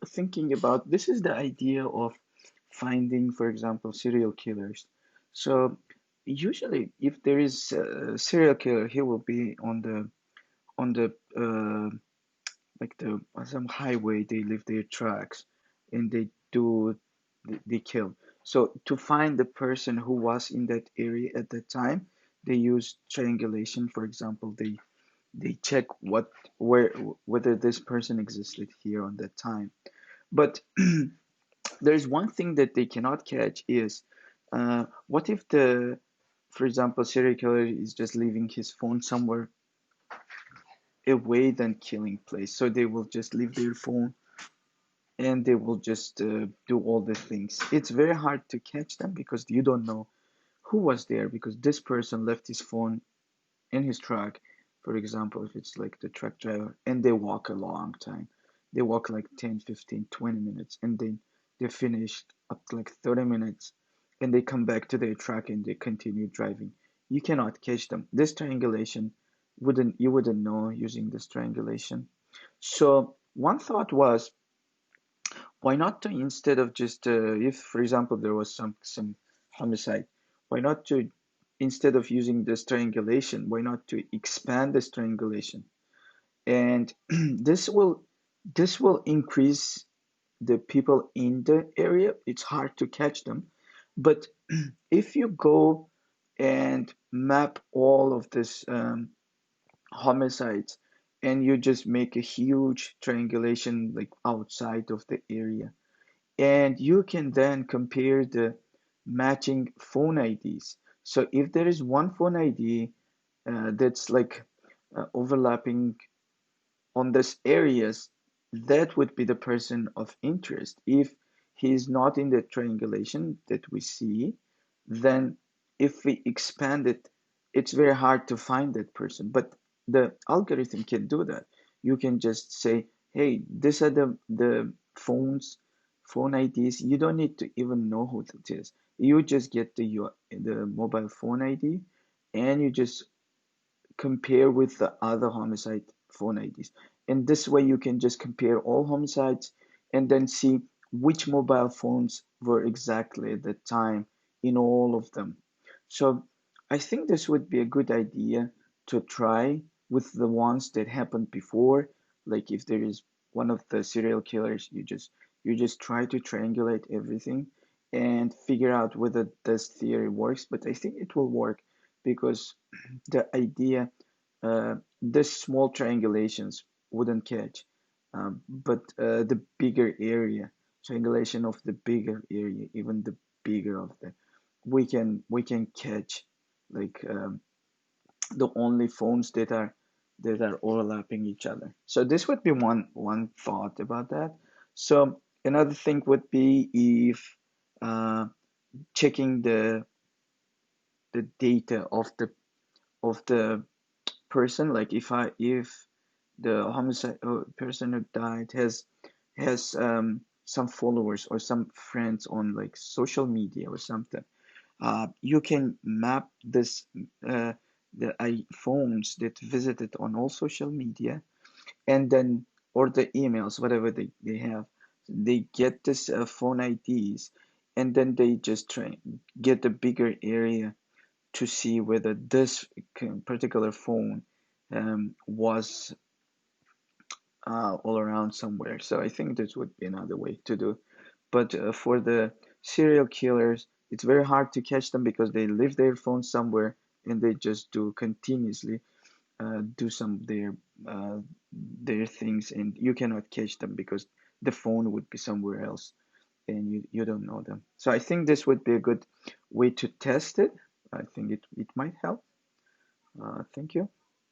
thinking about this is the idea of finding, for example, serial killers. So usually, if there is a serial killer, he will be on the like the on some highway. They leave their tracks, and they kill. So to find the person who was in that area at that time, they use triangulation. For example, they check where whether this person existed here on that time. But there's one thing that they cannot catch is what if for example, serial killer is just leaving his phone somewhere away than killing place. So they will just leave their phone and they will just do all the things. It's very hard to catch them because you don't know who was there because this person left his phone in his truck, for example, if it's like the truck driver, and they walk a long time. They walk like 10, 15, 20 minutes, and then they finished up to like 30 minutes, and they come back to their truck and they continue driving. You cannot catch them. This triangulation you wouldn't know using this triangulation. So one thought was, why not to instead of just if for example there was some homicide, why not to instead of using this triangulation, why not to expand this triangulation? And this will increase the people in the area. It's hard to catch them, but if you go and map all of this homicides and you just make a huge triangulation like outside of the area, and you can then compare the matching phone IDs. So if there is one phone ID that's like overlapping on this areas, that would be the person of interest. If he is not in the triangulation that we see, then if we expand it, it's very hard to find that person. But the algorithm can do that. You can just say, hey, these are the phone IDs. You don't need to even know who it is. You just get the mobile phone ID and you just compare with the other homicide phone IDs. And this way you can just compare all homicides and then see which mobile phones were exactly at the time in all of them. So I think this would be a good idea to try with the ones that happened before. Like if there is one of the serial killers, you just try to triangulate everything and figure out whether this theory works. But I think it will work because the idea, this small triangulations wouldn't catch, but the bigger area, triangulation of the bigger area, even the bigger of the, we can catch like the only phones that are overlapping each other. So this would be one thought about that. So another thing would be if uh, checking the data of the person, like if the homicide person who died has some followers or some friends on like social media or something, you can map this uh, the iPhones that visited on all social media, and then or the emails, whatever they have, they get this phone IDs, and then they just try get a bigger area to see whether this particular phone was all around somewhere. So I think this would be another way to do. But for the serial killers, it's very hard to catch them because they leave their phone somewhere and they just do continuously do some uh, their things, and you cannot catch them because the phone would be somewhere else and you don't know them. So I think this would be a good way to test it. I think it might help. Thank you.